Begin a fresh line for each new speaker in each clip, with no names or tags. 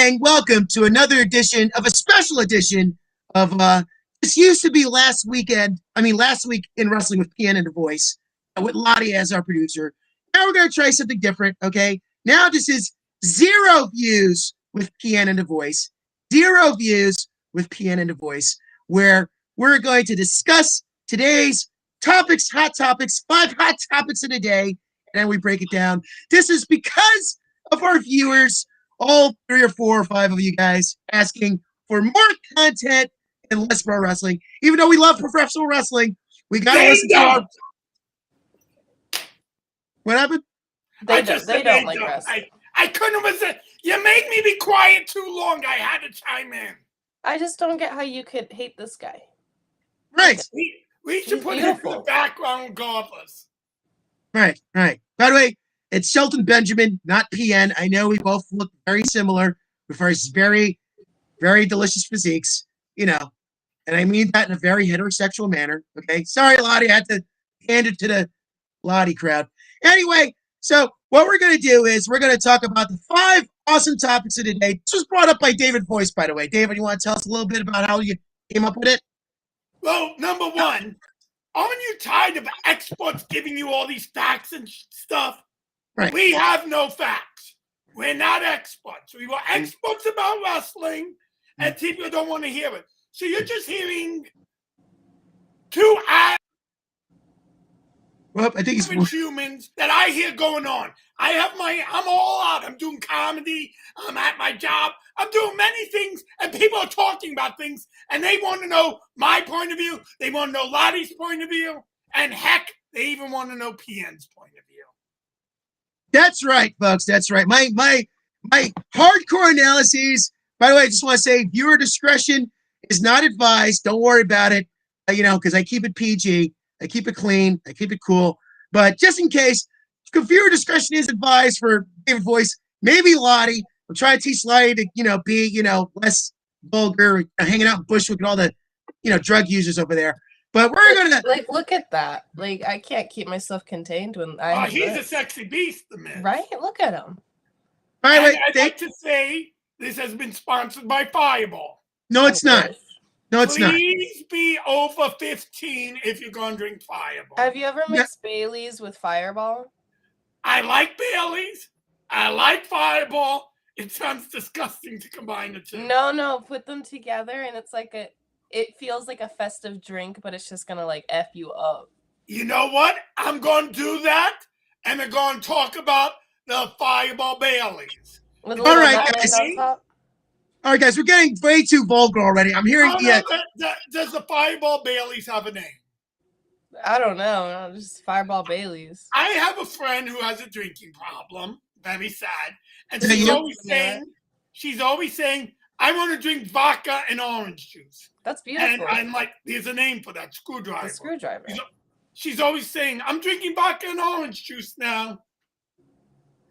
gang, welcome to another edition of a special edition of this used to be last week in wrestling with PN and the Voice, with Lottie as our producer. Now we're gonna try something different, okay? Now this is 0 views with PN and the Voice, 0 views with PN and the Voice, where we're going to discuss today's topics, hot topics, 5 hot topics in a day, and then we break it down. This is because of our viewers, all 3 or 4 or 5 of you guys asking for more content and less pro wrestling. Even though we love professional wrestling, we gotta listen to our. What happened?
They don't like wrestling. I couldn't listen. You made me be quiet too long. I had to chime in.
I just don't get how you could hate this guy.
Right.
We should put him in the background regardless.
Right. By the way, it's Shelton Benjamin, not PN. I know we both look very similar with our very, very delicious physiques, and I mean that in a very heterosexual manner. Okay. Sorry, Lottie. I had to hand it to the Lottie crowd. Anyway, so what we're going to do is we're going to talk about the 5 awesome topics of the day. This was brought up by David Voice, by the way. David, you want to tell us a little bit about how you came up with it?
Well, number one, aren't you tired of experts giving you all these facts and stuff?
Right.
We have no facts. We're not experts. We were experts about wrestling, and people don't want to hear it. So you're just hearing 2
Well, I think it's
humans that I hear going on. I'm all out. I'm doing comedy. I'm at my job. I'm doing many things, and people are talking about things, and they want to know my point of view. They want to know Lottie's point of view, and heck, they even want to know PN's point of view.
That's right, folks. That's right. My hardcore analyses. By the way, I just want to say viewer discretion is not advised. Don't worry about it. Because I keep it PG. I keep it clean. I keep it cool. But just in case, viewer discretion is advised for David Voice. Maybe Lottie. I'm trying to teach Lottie to, be, less vulgar, hanging out in Bushwick and all the, drug users over there. But we're going to...
look at that. I can't keep myself contained when
he's a sexy beast, the man.
Right? Look at him.
By the way,
I'd like to say this has been sponsored by Fireball.
No, it's not. No, it's not.
Please be over 15 if you're going to drink Fireball.
Have you ever mixed Baileys with Fireball?
I like Baileys. I like Fireball. It sounds disgusting to combine the two.
No. Put them together, and it's it feels like a festive drink, but it's just going to, F you up.
You know what? I'm going to do that, and I'm going to talk about the Fireball Baileys.
All right,
guys, we're getting way too vulgar already. I'm hearing...
Does the Fireball Baileys have a name?
I don't know. Just Fireball Baileys.
I have a friend who has a drinking problem. Very sad. And she's always saying, I want to drink vodka and orange juice.
That's beautiful.
And I'm like, there's a name for that, screwdriver.
The screwdriver.
She's always saying, I'm drinking vodka and orange juice now.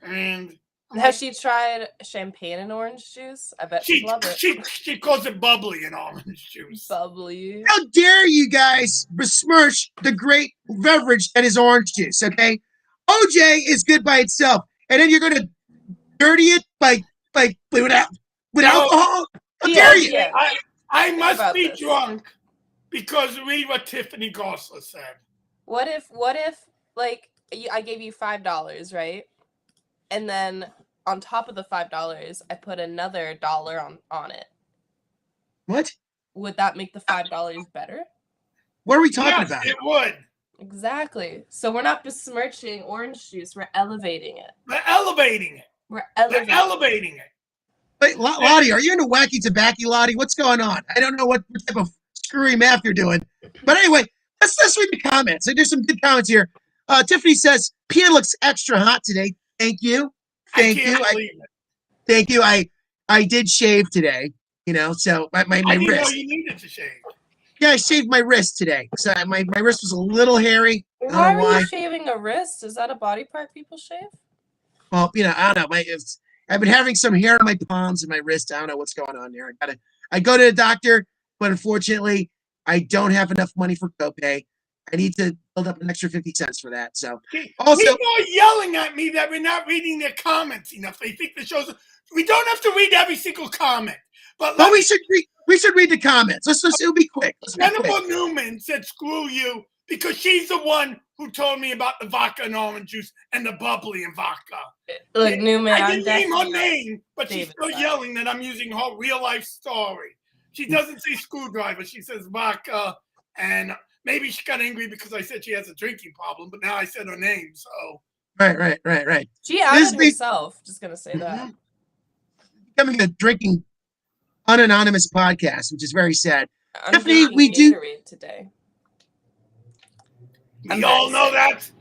And
has she tried champagne and orange juice? I bet she'd love it.
She calls it bubbly and orange juice.
Bubbly.
How dare you guys besmirch the great beverage that is orange juice, okay? OJ is good by itself. And then you're going to dirty it with alcohol? How dare you?
I must be drunk because read what Tiffany Gossler said.
What if I gave you $5, right? And then on top of the $5, I put another $1 on it.
What?
Would that make the $5 better?
What are we talking about?
It would.
Exactly. So we're not besmirching orange juice. We're elevating it.
We're elevating it.
Wait, Lottie, are you into wacky tobacco, Lottie? What's going on? I don't know what type of screwy math you're doing. But anyway, let's read the comments. There's some good comments here. Tiffany says, PN looks extra hot today. Thank you. Thank you. I did shave today, so my
I didn't
wrist.
know you needed to shave.
Yeah, I shaved my wrist today. So my wrist was a little hairy.
Why are you shaving a wrist? Is that a body part people shave?
Well, I don't know. I've been having some hair on my palms and my wrist. I don't know what's going on there. I go to the doctor, but unfortunately, I don't have enough money for copay. I need to build up an extra 50 cents for that. So
also, people are yelling at me that we're not reading their comments enough. They think the show's We don't have to read every single comment. But
we should read the comments. It'll be quick.
Jennifer Newman said, "Screw you," because she's the one who told me about the vodka and orange juice and the bubbly and vodka.
Look, Newman,
I didn't name her name, but she's still
David's
yelling that I'm using her real life story. She doesn't say screwdriver. She says vodka, and maybe she got angry because I said she has a drinking problem, but now I said her name, so.
Right.
She outed herself. Just gonna say that.
Becoming a drinking unanonymous podcast, which is very sad.
I'm
Tiffany,
drinking
we do
Gatorade today.
We all know that's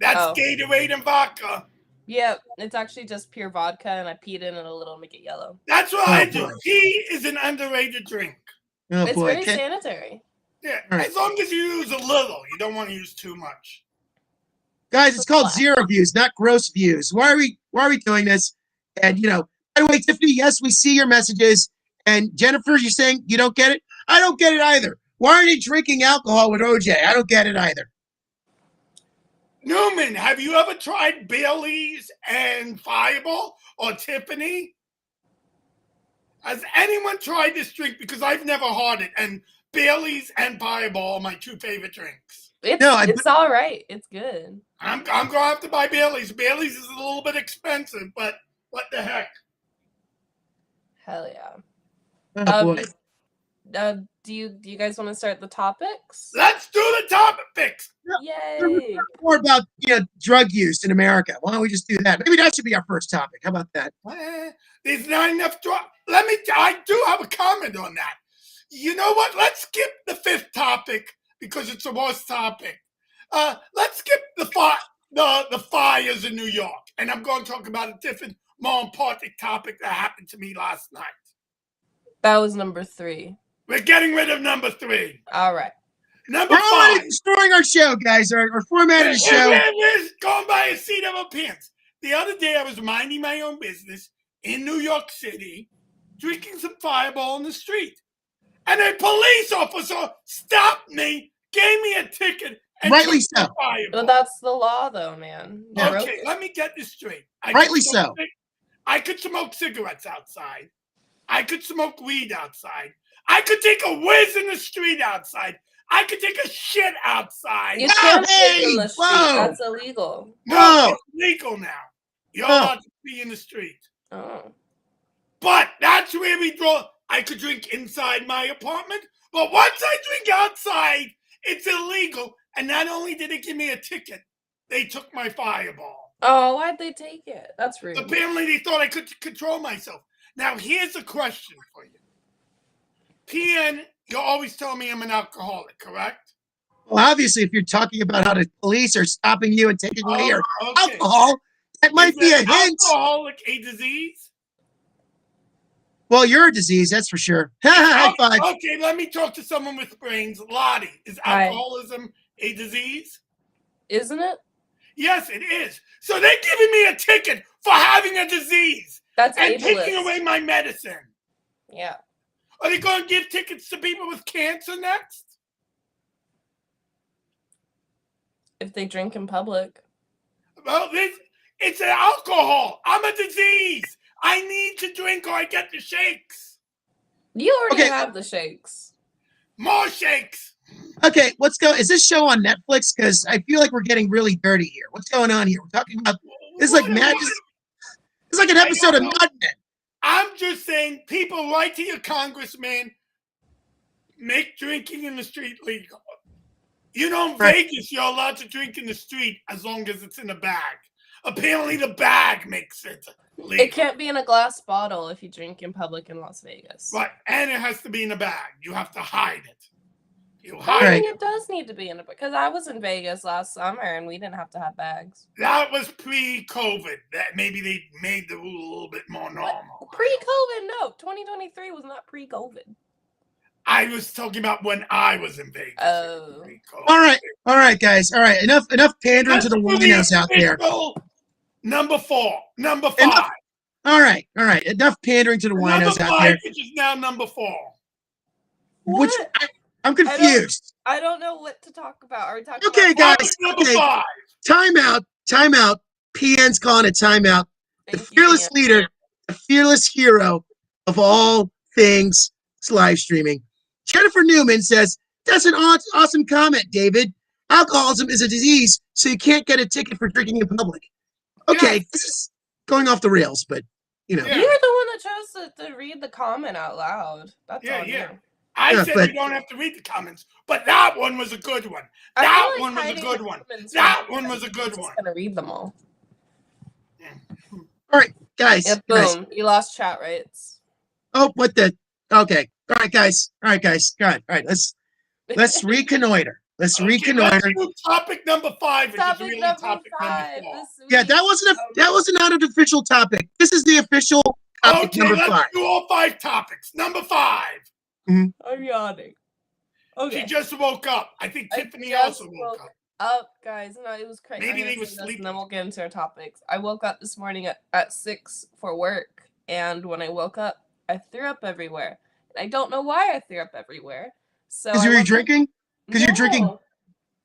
Oh.
Gatorade and vodka.
Yep, it's actually just pure vodka, and I peed in it a little to make it yellow.
That's what I do. Tea is an underrated drink.
Oh,
It's
boy.
very sanitary.
Yeah,
Right.
as long as you use a little. You don't want to use too much.
Guys, it's called zero views, not gross views. Why are we doing this? And by the way, Tiffany, yes, we see your messages. And Jennifer, you're saying you don't get it? I don't get it either. Why are they drinking alcohol with OJ? I don't get it either.
Newman, have you ever tried Bailey's and Fireball or Tiffany? Has anyone tried this drink? Because I've never had it. And Bailey's and Fireball are my two favorite drinks.
It's all right. It's good.
I'm going to have to buy Bailey's. Bailey's is a little bit expensive, but what the heck?
Hell yeah.
Oh, boy.
Do you guys want to start the topics?
Let's do the topics.
Yay!
More about drug use in America. Why don't we just do that? Maybe that should be our first topic. How about that?
There's not enough drug. I do have a comment on that. You know what? Let's skip the fifth topic because it's the worst topic. Let's skip the fires in New York, and I'm going to talk about a different, more important topic that happened to me last night.
That was number 3.
We're getting rid of number 3.
All right.
Number
We're
5.
already destroying our show, guys. Our format of the show.
We're going by a seat of our pants. The other day, I was minding my own business in New York City, drinking some Fireball in the street. And a police officer stopped me, gave me a ticket, and
Rightly so.
Well, that's the law, though, man.
Okay, let me get this straight.
Rightly so.
I could smoke cigarettes outside. I could smoke weed outside. I could take a whiz in the street outside. I could take a shit outside.
You can't shit in the street. That's illegal.
No, it's legal now. You're allowed to be in the street.
Oh.
But that's where we draw. I could drink inside my apartment, but once I drink outside, it's illegal. And not only did they give me a ticket, they took my Fireball.
Oh, why'd they take it? That's rude.
Apparently, they thought I could control myself. Now, here's a question for you. PN, you always tell me I'm an alcoholic, correct?
Well, obviously, if you're talking about how the police are stopping you and taking away your
okay.
alcohol, that might be a hint.
Alcoholic a disease?
Well, you're a disease, that's for sure. High five.
Okay, let me talk to someone with brains. Lottie, is alcoholism a disease?
Isn't it?
Yes, it is. So they're giving me a ticket for having a disease.
That's
and
ableist.
taking away my medicine.
Yeah.
Are they going to give tickets to people with cancer next?
If they drink in public.
Well, it's an alcohol. I'm a disease. I need to drink or I get the shakes.
You already have the shakes.
More shakes.
Okay, let's go. Is this show on Netflix? Because I feel like we're getting really dirty here. What's going on here? We're talking about this like magic. It's like an episode of Mad Men.
I'm just saying, people, write to your congressman, make drinking in the street legal. You know, in Vegas, you're allowed to drink in the street as long as it's in a bag. Apparently, the bag makes it legal.
It can't be in a glass bottle if you drink in public in Las Vegas.
Right, and it has to be in a bag. You have to hide it.
I think it does need to be in a bag. Because I was in Vegas last summer and we didn't have to have bags.
That was pre-COVID. That maybe they made the rule a little bit more normal.
Pre-COVID? No. 2023 was not pre-COVID.
I was talking about when I was in Vegas.
Oh.
All right, guys. All right, enough pandering to the winos out there.
Number 4. Number 5.
All right. Enough pandering to the winos out there.
Which is now number 4.
Which I'm confused.
I don't know what to talk about. Are we talking
about guys.
Number 5.
Time out. PN's calling it time out. The fearless leader the fearless hero of all things live streaming. Jennifer Newman says, that's an awesome comment, David. Alcoholism is a disease, so you can't get a ticket for drinking in public. Okay, this is going off the rails, but
You're the one that chose to read the comment out loud. That's on you.
I said you don't have to read the comments, but that one was a good one. That one was a good one. That one was a good one.
I'm gonna read them all.
All right, guys.
Yeah, boom. You lost chat rights.
Oh, what the? Okay. All right, guys. All right. Let's reconnoiter. Let's reconnoiter.
Let's do topic number 5.
Topic
really
number
topic
5.
Yeah, that was not an official topic. This is the official topic number 5.
Let's do all 5 topics. Number 5.
I'm yawning. Okay.
She just woke up. I think Tiffany also woke
up. Guys, no, it was crazy.
Maybe they were sleeping.
And then we'll get into our topics. I woke up this morning at 6 for work, and when I woke up, I threw up everywhere. And I don't know why I threw up everywhere. So
because you were drinking? Because you're drinking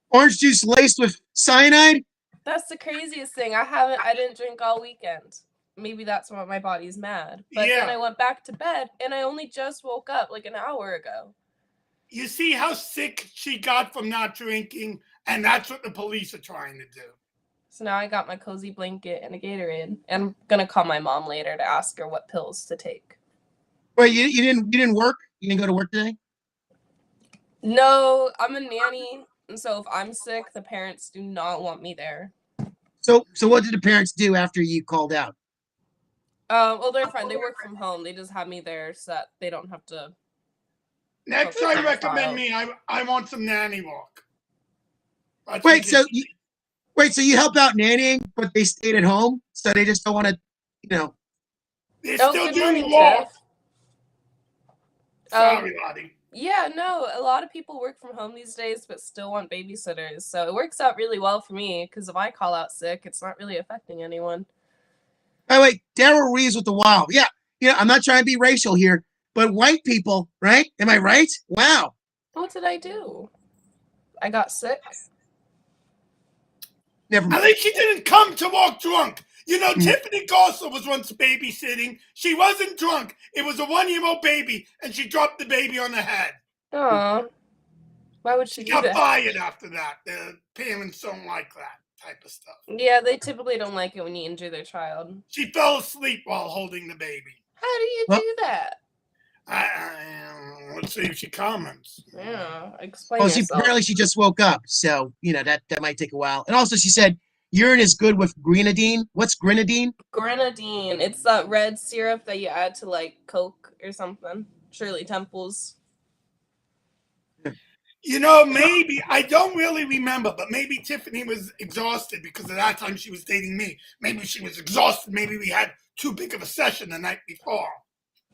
orange juice laced with cyanide?
That's the craziest thing. I didn't drink all weekend. Maybe that's why my body's mad. But then I went back to bed, and I only just woke up like an hour ago.
You see how sick she got from not drinking, and that's what the police are trying to do.
So now I got my cozy blanket and a Gatorade, and I'm gonna call my mom later to ask her what pills to take.
Wait, you didn't work? You didn't go to work today?
No, I'm a nanny, and so if I'm sick, the parents do not want me there.
So what did the parents do after you called out?
Well, they're fine. They work from home. They just have me there so that they don't have to.
Next time, recommend me. I want some nanny walk.
Wait, so you help out nannying, but they stayed at home, so they just don't want to,
They're still doing walk. Sorry, Lottie.
Yeah, no, a lot of people work from home these days, but still want babysitters. So it works out really well for me because if I call out sick, it's not really affecting anyone.
Oh, wait, Daryl Reeves with the wow. Yeah, I'm not trying to be racial here, but white people, right? Am I right? Wow.
What did I do? I got sick.
Never mind.
At least she didn't come to walk drunk. Tiffany Garza was once babysitting. She wasn't drunk. It was a 1-year-old baby, and she dropped the baby on the head.
Aw. Why would she do that?
Got fired after that. The parents don't like that type of stuff.
Yeah, they typically don't like it when you injure their child.
She fell asleep while holding the baby.
How do you do that?
Let's see if she comments.
Yeah, explain yourself.
Apparently she just woke up, so, that might take a while. And also she said, urine is good with grenadine. What's grenadine?
Grenadine. It's that red syrup that you add to, like, Coke or something. Shirley Temple's.
Maybe, I don't really remember, but maybe Tiffany was exhausted because at that time she was dating me. Maybe she was exhausted. Maybe we had too big of a session the night before.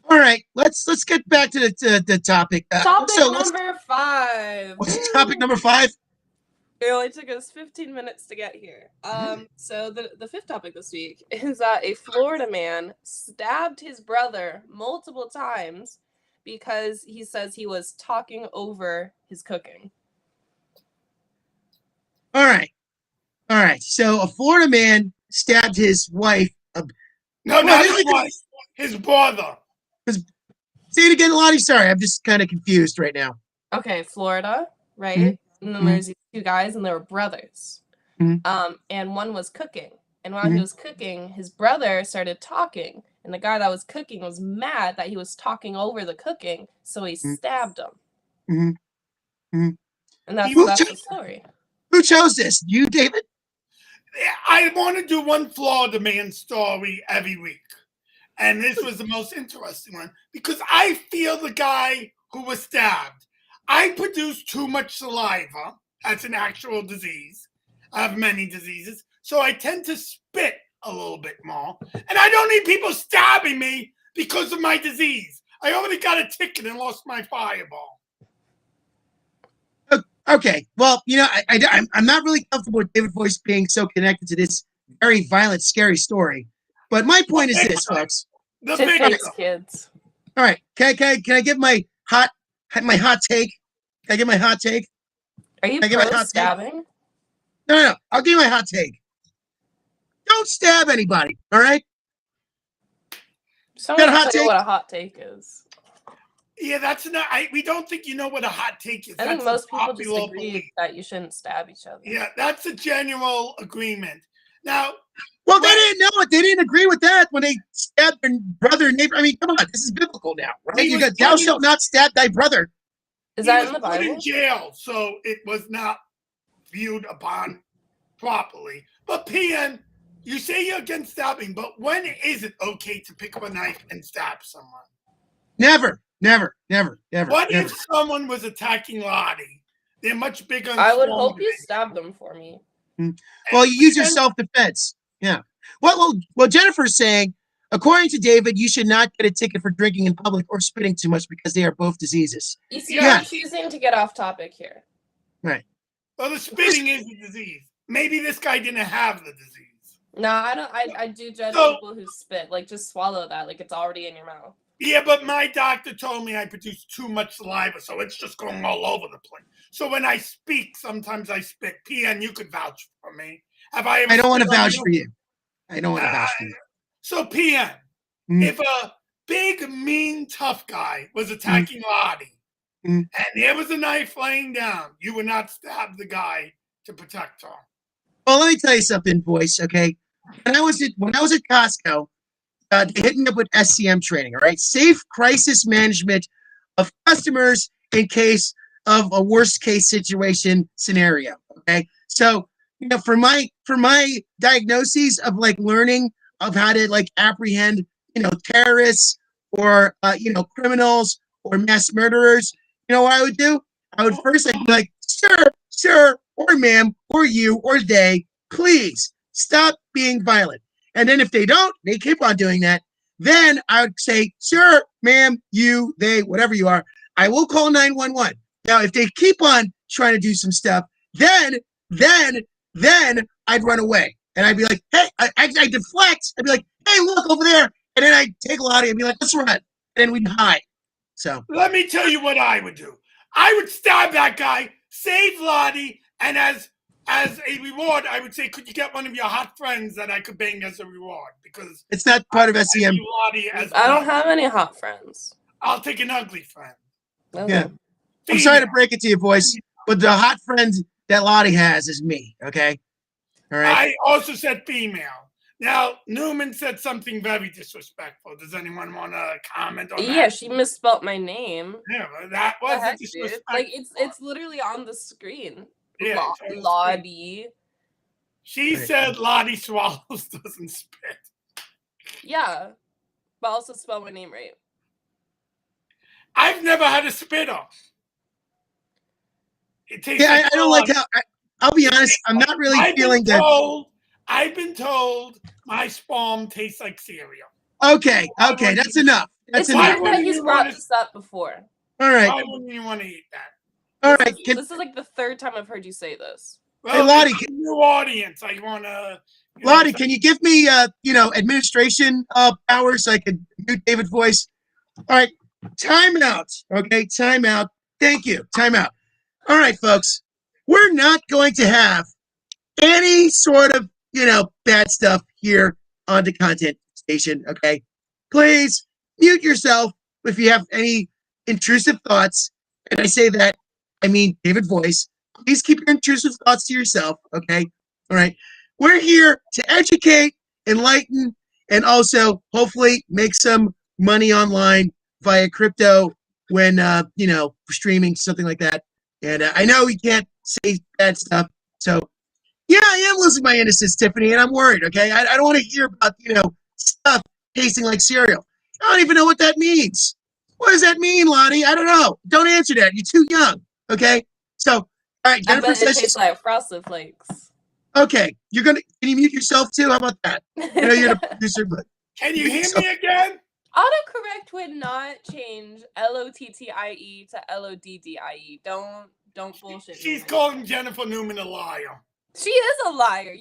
All right, let's get back to the topic.
Number 5.
What's topic number 5?
It only took us 15 minutes to get here. So the 5th topic this week is that a Florida man stabbed his brother multiple times because he says he was talking over his cooking.
All right. So a Florida man stabbed his wife.
No, not his wife. His brother.
Say it again, Lottie. Sorry, I'm just kind of confused right now.
Okay, Florida, right?
Mm-hmm.
And then there's these 2 guys, and they were brothers.
Mm-hmm.
And one was cooking. And while he was cooking, his brother started talking. And the guy that was cooking was mad that he was talking over the cooking, so he stabbed him. And that's the story.
Who chose this? You, David?
I want to do one Florida man story every week. And this was the most interesting one because I feel the guy who was stabbed. I produce too much saliva. That's an actual disease. I have many diseases. So I tend to spit a little bit more. And I don't need people stabbing me because of my disease. I already got a ticket and lost my fireball.
Okay. Well, I'm not really comfortable with David Voice being so connected to this very violent, scary story. But my point is this, folks.
Tiffany's kids.
All right. Can I give my hot take? Can I give my hot take?
Are you pro stabbing?
No. I'll give you my hot take. Don't stab anybody. All right.
Someone
Got a
should
hot
tell you
take?
what a hot take is.
Yeah, that's not. We don't think you know what a hot take is.
I think
That's
most
a
people just
popular
agree
belief.
that you shouldn't stab each other.
Yeah, that's a general agreement. Now,
Well, they didn't know it. They didn't agree with that when they stabbed their brother and neighbor. I mean, come on, this is biblical now, right?
He
You
was
got thou
putting-
shalt not stab thy brother.
Is
he
that
was
in the
put in
Bible?
jail, so it was not viewed upon properly. But PN, you say you're against stabbing, but when is it okay to pick up a knife and stab someone?
Never, never, never, never.
What
never.
if someone was attacking Lottie? They're much bigger and
I would
stronger
hope you
than
stabbed them for me.
Well, you use your
And-
self-defense. Yeah. Well, Jennifer's saying, according to David, you should not get a ticket for drinking in public or spitting too much because they are both diseases.
You see,
Yeah.
I'm choosing to get off topic here.
Right.
Well, the spitting is a disease. Maybe this guy didn't have the disease.
No, I don't. I do judge
So-
people who spit. Like, just swallow that. Like, it's already in your mouth.
Yeah, but my doctor told me I produce too much saliva, so it's just going all over the place. So when I speak, sometimes I spit. PN, you could vouch for me. Have I ever
I don't want to
spit on
vouch for you. I don't want to vouch for you.
So PN,
Mm.
if a big, mean, tough guy was attacking Lottie,
Mm.
and there was a knife laying down, you would not stab the guy to protect her.
Well, let me tell you something, boys. Okay, when I was at Costco, they hit me up with SCM training. All right, safe crisis management of customers in case of a worst case situation scenario. Okay, so for my diagnoses of like learning of how to like apprehend terrorists or criminals or mass murderers, what I would do? I would first I'd be like, sir, or ma'am, or you, or they, please stop being violent. And then if they don't, they keep on doing that, then I would say, sir, ma'am, you, they, whatever you are, I will call 911. Now, if they keep on trying to do some stuff, then I'd run away. And I'd be like, hey, I deflect. I'd be like, hey, look over there. And then I'd take Lottie and be like, let's run. And then we'd hide. So
let me tell you what I would do. I would stab that guy, save Lottie, and as a reward, I would say, could you get one of your hot friends that I could bang as a reward? Because
it's not part of SCM.
I don't have any hot friends.
I'll take an ugly friend.
Okay.
Yeah. I'm sorry to break it to you, boys, but the hot friend that Lottie has is me, okay? All right.
I also said female. Now, Newman said something very disrespectful. Does anyone want to comment on that?
Yeah, she misspelled my name.
Yeah, but that was
Heck,
disrespectful.
like it's literally on the screen.
Yeah,
Lottie.
She said Lottie swallows doesn't spit.
Yeah, but also spell my name right.
I've never had a spit off. It takes
Yeah, I don't like how. I'll be honest. I'm not really feeling that.
I've been told my sperm tastes like cereal.
Okay, that's enough. That's
It's
enough.
weird that he's brought this up before.
All right.
Why wouldn't you want to eat that?
All right.
This is like the third time I've heard you say this.
Well,
Hey, Lottie,
new audience. I want to.
Lottie, can you give me administration powers so I can mute David's voice? All right. Time out. Okay, time out. Thank you. Time out. All right, folks. We're not going to have any sort of bad stuff here on the content station. Okay, please mute yourself if you have any intrusive thoughts. And I say that, I mean David voice. Please keep your intrusive thoughts to yourself. Okay. All right. We're here to educate, enlighten, and also hopefully make some money online via crypto when streaming, something like that. And I know we can't say bad stuff. So yeah, I am losing my innocence, Tiffany, and I'm worried. Okay, I don't want to hear about stuff tasting like cereal. I don't even know what that means. What does that mean, Lottie? I don't know. Don't answer that. You're too young. Okay. So all right,
I
Jennifer
bet it
says
tastes like Frosted Flakes.
okay. Can you mute yourself too? How about that? I know you're the producer, but
Can you hear me again?
Autocorrect would not change LOTTIE to LODDIE. Don't bullshit.
She's
me.
calling Jennifer Newman a liar.
She is a liar.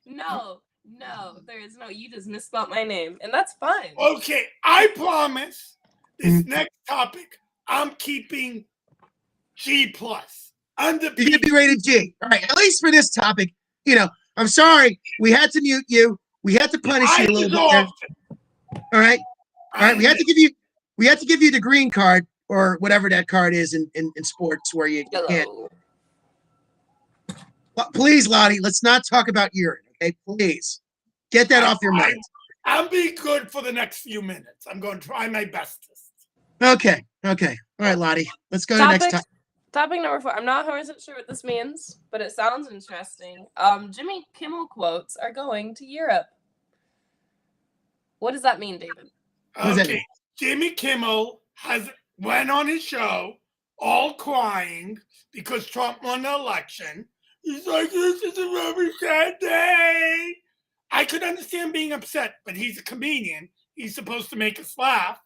No, there is no. You just misspelled my name, and that's fine.
Okay, I promise this next topic I'm keeping G plus under.
you're gonna be rated G. All right. At least for this topic, I'm sorry we had to mute you. We had to punish you a little bit there. All right. All right, we have to give you the green card or whatever that card is in sports where you can't.
Hello.
Please, Lottie, let's not talk about urine, okay? Please. Get that off your mind.
I'll be good for the next few minutes. I'm going to try my bestest.
Okay. All right, Lottie. Let's go to the next topic.
Topic number 4. I'm not 100% sure what this means, but it sounds interesting. Jimmy Kimmel quotes are going to Europe. What does that mean, David?
Okay, Jimmy Kimmel went on his show all crying because Trump won the election. He's like, this is a very sad day. I could understand being upset, but he's a comedian. He's supposed to make us laugh.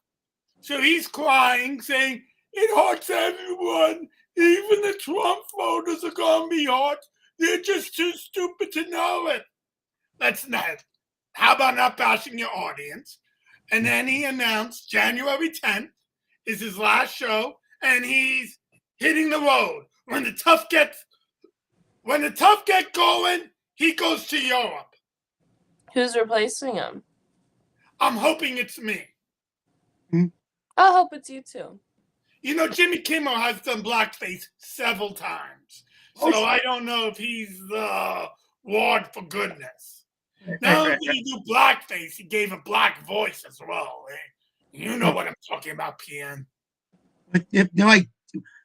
So he's crying, saying, it hurts everyone. Even the Trump voters are going to be hurt. They're just too stupid to know it. That's not. How about not bashing your audience? And then he announced January 10th is his last show, and he's hitting the road. When the tough get going, he goes to Europe.
Who's replacing him?
I'm hoping it's me.
I hope it's you too.
You know, Jimmy Kimmel has done blackface several times, so I don't know if he's the ward for goodness. Not only did he do blackface, he gave a black voice as well. You know what I'm talking about, PN.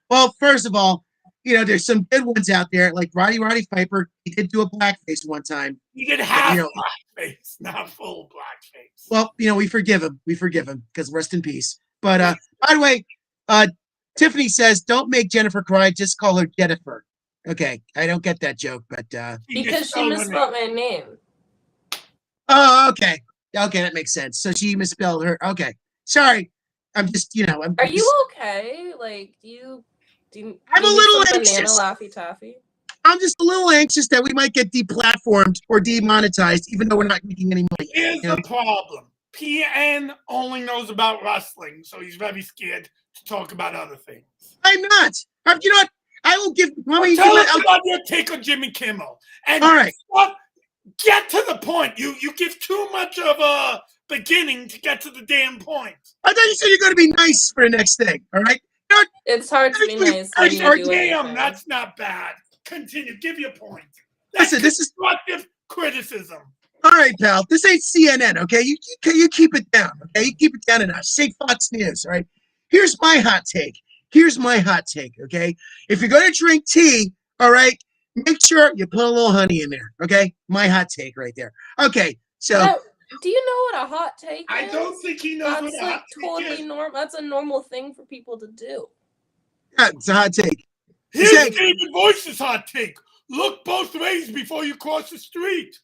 Well, first of all, there's some good ones out there, like Roddy Piper. He did do a blackface one time.
He did half blackface, not full blackface.
Well, we forgive him. We forgive him because rest in peace. But by the way, Tiffany says, don't make Jennifer cry. Just call her Jennifer. Okay, I don't get that joke, but
because she misspelled my name.
Oh, okay, that makes sense. So she misspelled her. Okay, sorry. I'm just,
Are you okay? Like, do you
I'm a little anxious.
Banana Laffy Taffy?
I'm just a little anxious that we might get deplatformed or demonetized, even though we're not making any money.
Here's the problem. PN only knows about wrestling, so he's very scared to talk about other things.
I'm not. You know what? I will give.
Tell us about your take on Jimmy Kimmel. And
all right.
Get to the point. You give too much of a beginning to get to the damn point.
I thought you said you're going to be nice for the next thing. All right.
It's hard to be nice.
Damn, that's not bad. Continue. Give your point.
Listen, this is
constructive criticism.
All right, pal. This ain't CNN, okay? You keep it down, okay? You keep it down a notch. Say Fox News, all right? Here's my hot take, okay? If you're going to drink tea, all right, make sure you put a little honey in there, okay? My hot take right there. Okay, so...
Now, do you know what a hot take is?
I don't think he knows what a hot take is.
That's a normal thing for people to do.
Yeah, it's a hot take.
Here's David Boyce's hot take. Look both ways before you cross the street.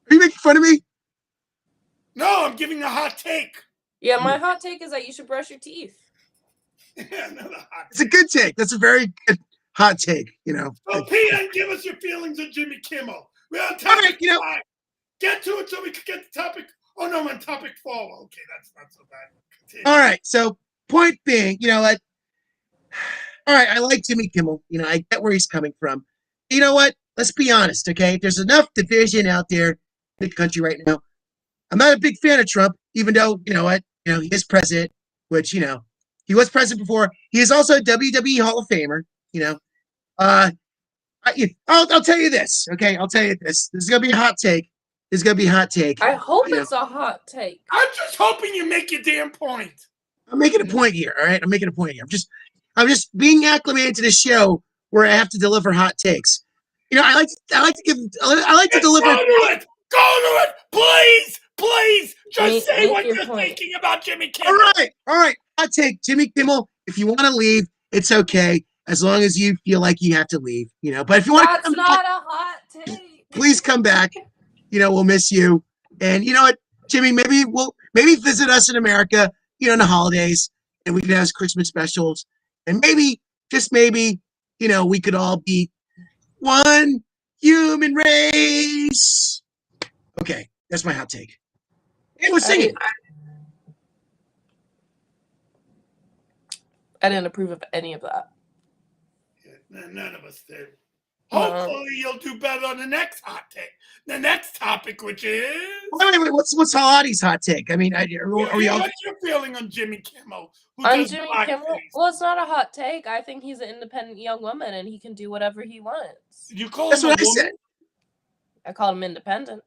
Are you making fun of me?
No, I'm giving a hot take.
Yeah, my hot take is that you should brush your teeth.
It's a good take. That's a very good hot take,
So, PN, give us your feelings on Jimmy Kimmel. We're on topic
all right,
5. Get to it so we can get the topic. Oh, no, I'm on topic 4. Okay, that's not so bad. Continue.
All right, so point being, what? All right, I like Jimmy Kimmel. I get where he's coming from. You know what? Let's be honest, okay? There's enough division out there in the country right now. I'm not a big fan of Trump, even though, he is president, which, he was president before. He is also a WWE Hall of Famer, I'll tell you this, okay? I'll tell you this. This is going to be a hot take.
I hope it's a hot take.
I'm just hoping you make your damn point.
I'm making a point here, all right? I'm I'm just being acclimated to the show where I have to deliver hot takes. I like to deliver.
Go to it, please. Just say what you're thinking about Jimmy Kimmel.
All right. Hot take, Jimmy Kimmel. If you want to leave, it's okay, as long as you feel like you have to leave. But if you want to,
that's not a hot take.
Please come back. We'll miss you. And you know what, Jimmy? Maybe visit us in America. In the holidays, and we can have Christmas specials. And maybe, just maybe, we could all be one human race. Okay, that's my hot take. And we're singing.
I didn't approve of any of that.
None of us did. Hopefully, you'll do better on the next hot take. The next topic, which is.
Wait. What's Lottie's hot take? I mean, are we all?
What's your feeling on Jimmy Kimmel?
On Jimmy Kimmel? Well, it's not a hot take. I think he's an independent young woman, and he can do whatever he wants.
You call
That's
him
what
a
I
woman?
said.
I call him independent.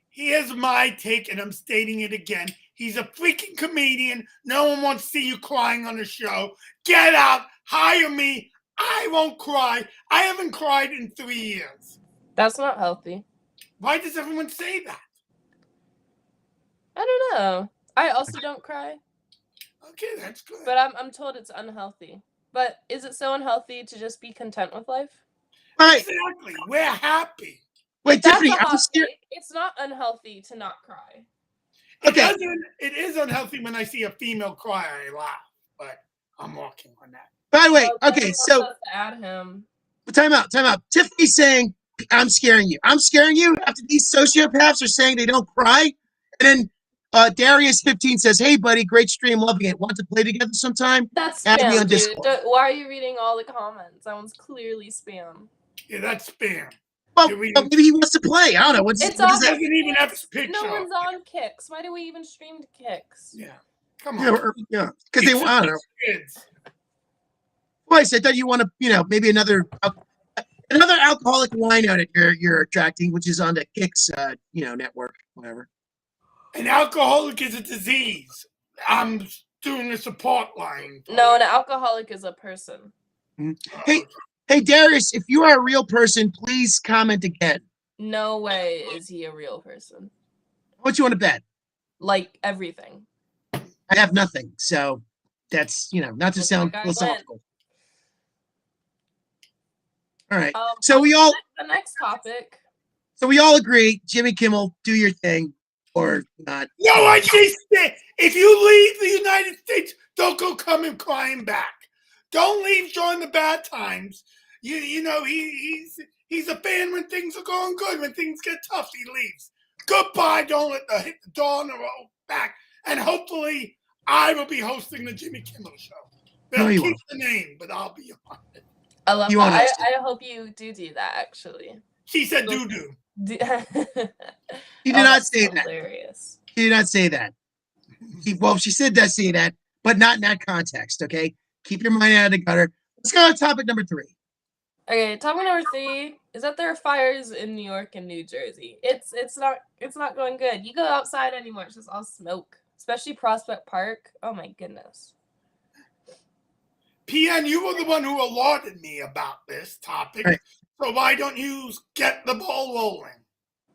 Here's my take, and I'm stating it again. He's a freaking comedian. No one wants to see you crying on the show. Get out. Hire me. I won't cry. I haven't cried in 3 years.
That's not healthy.
Why does everyone say that?
I don't know. I also don't cry.
Okay, that's good.
But I'm told it's unhealthy. But is it so unhealthy to just be content with life?
Right.
Exactly. We're happy.
Wait,
That's
Tiffany,
a
I'm
hot
scared.
take. It's not unhealthy to not cry.
Okay.
It is unhealthy when I see a female cry. I laugh, but I'm working on that.
By the way,
Well,
okay,
wants
so
us to add him.
time out. Tiffany's saying I'm scaring you. I'm scaring you after these sociopaths are saying they don't cry, and then Darius15 says, "Hey, buddy, great stream, loving it. Want to play together sometime?"
That's
Add me
spam,
on
dude.
Discord.
Why are you reading all the comments? That one's clearly spam.
Yeah, that's spam.
Well, maybe he wants to play. I don't know.
It's
He
off
doesn't even have his picture.
No one's on Kicks. Why do we even stream to Kicks?
Yeah, come on.
Yeah, because they I don't know.
Kids.
Twice, I thought you want to, maybe another alcoholic wine out you're attracting, which is on the Kicks, network, whatever.
An alcoholic is a disease. I'm doing a support line.
No, an alcoholic is a person.
Mm-hmm. Hey, Darius, if you are a real person, please comment again.
No way is he a real person.
What you want to bet?
Like everything.
I have nothing, so that's not to sound philosophical. All right. So
the next topic.
So we all agree, Jimmy Kimmel, do your thing or not.
No, I just said, if you leave the United States, don't go coming crying back. Don't leave during the bad times. He's a fan when things are going good. When things get tough, he leaves. Goodbye. Don't let hit the door in the road back. And hopefully, I will be hosting the Jimmy Kimmel show. They'll keep the name, but I'll be on it.
I love that. I hope you do that, actually.
She said doo-doo.
He did not say that.
Hilarious.
She did not say that. She said does say that, but not in that context, okay? Keep your mind out of the gutter. Let's go to topic number 3.
Okay, topic number 3 is that there are fires in New York and New Jersey. It's not going good. You go outside anymore, it's just all smoke. Especially Prospect Park. Oh my goodness.
PN, you were the one who alerted me about this topic. Right. So why don't you get the ball rolling?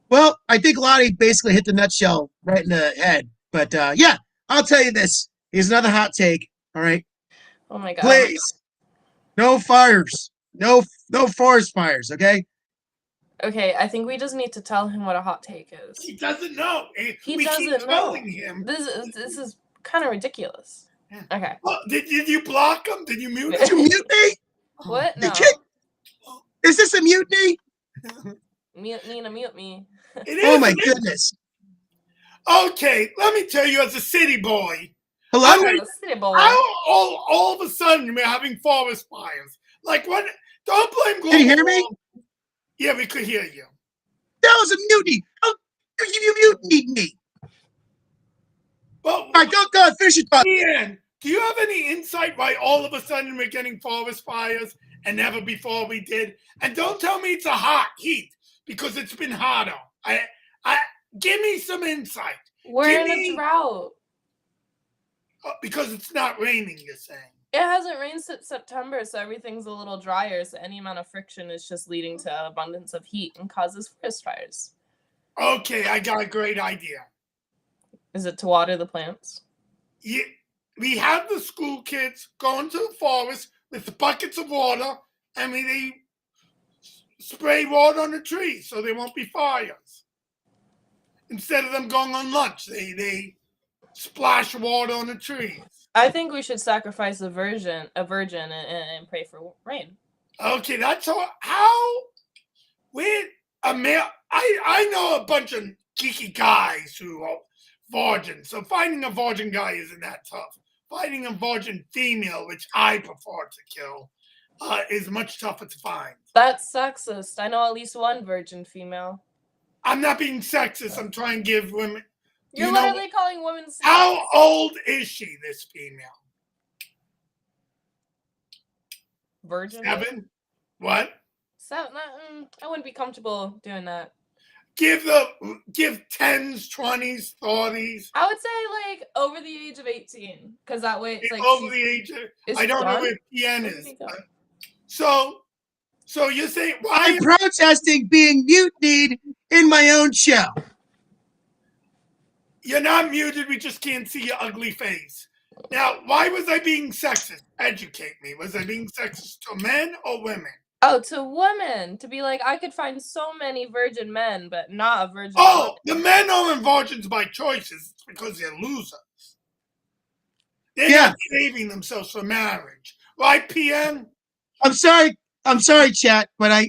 Well, I think Lottie basically hit the nutshell right in the head. But yeah, I'll tell you this. Here's another hot take. All right.
Oh my God.
Please. No fires. No forest fires, okay?
Okay, I think we just need to tell him what a hot take is.
He doesn't know.
We doesn't keep telling
him.
This is kind of ridiculous. Yeah. Okay.
Well, did you block him? Did you mute him?
Did you mute me?
What? No.
Is this a mutiny?
Mute me.
Oh my goodness.
Okay, let me tell you, as a city boy.
Hello?
City boy.
All of a sudden, we're having forest fires. Like, what? Don't blame global.
Can you hear me?
Yeah, we could hear you.
That was a mutiny. How you mutinied me?
Well,
all right, go finish your thought.
Ian, do you have any insight why all of a sudden we're getting forest fires and never before we did? And don't tell me it's a hot heat, because it's been hotter. Give me some insight.
We're in a drought.
Because it's not raining, you're saying.
It hasn't rained since September, so everything's a little drier. So any amount of friction is just leading to abundance of heat and causes forest fires.
Okay, I got a great idea.
Is it to water the plants?
Yeah, we have the school kids going to the forest with the buckets of water, and they spray water on the trees so there won't be fires. Instead of them going on lunch, they splash water on the trees.
I think we should sacrifice a virgin and pray for rain.
Okay, that's how I know a bunch of geeky guys who are virgins, so finding a virgin guy isn't that tough. Finding a virgin female, which I prefer to kill, is much tougher to find.
That's sexist. I know at least one virgin female.
I'm not being sexist. I'm trying to give women.
You're
You know,
literally calling women sluts.
how old is she, this female?
Virgin?
7? What?
7? I wouldn't be comfortable doing that.
Give 10s, 20s, 30s.
I would say like over the age of 18, because that way it's like
over the age of, I don't know where PN is. So you're saying why
I'm protesting being mutinied in my own show.
You're not muted, we just can't see your ugly face. Now, why was I being sexist? Educate me. Was I being sexist to men or women?
Oh, to women. To be like, I could find so many virgin men, but not a virgin
woman.
The
men aren't virgins by choices. It's because they're losers. They're not saving themselves for marriage. Right, PN?
I'm sorry, chat, but I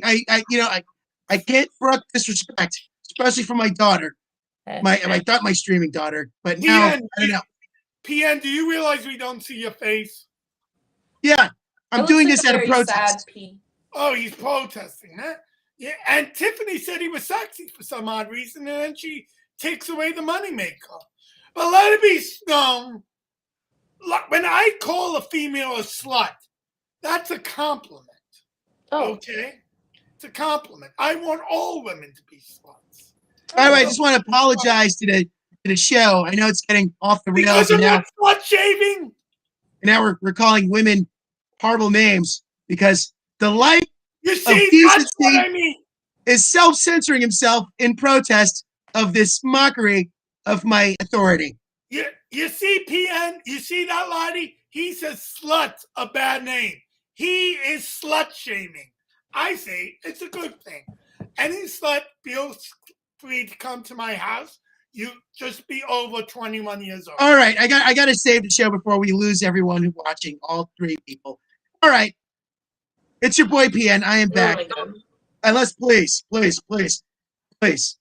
can't brook disrespect, especially for my daughter. I thought my streaming daughter, but
PN,
now I don't know.
PN, do you realize we don't see your face?
Yeah, I'm doing this at a protest.
Oh, he's protesting, huh? Yeah, and Tiffany said he was sexy for some odd reason, and then she takes away the moneymaker. But let it be known, when I call a female a slut, that's a compliment. Oh. Okay? It's a compliment. I want all women to be sluts.
By the way, I just want to apologize to the show. I know it's getting off the rails.
Because of now, slut shaving?
And now we're calling women horrible names because the life of decency is self-censoring himself in protest of this mockery of my authority.
You see, PN, you see that, Lottie? He says slut's a bad name. He is slut shaming. I say it's a good thing. Any slut feels free to come to my house. You just be over 21 years old.
All right, I got to save the show before we lose everyone who's watching, all 3 people. All right, it's your boy PN. I am back. Unless, please.
PN,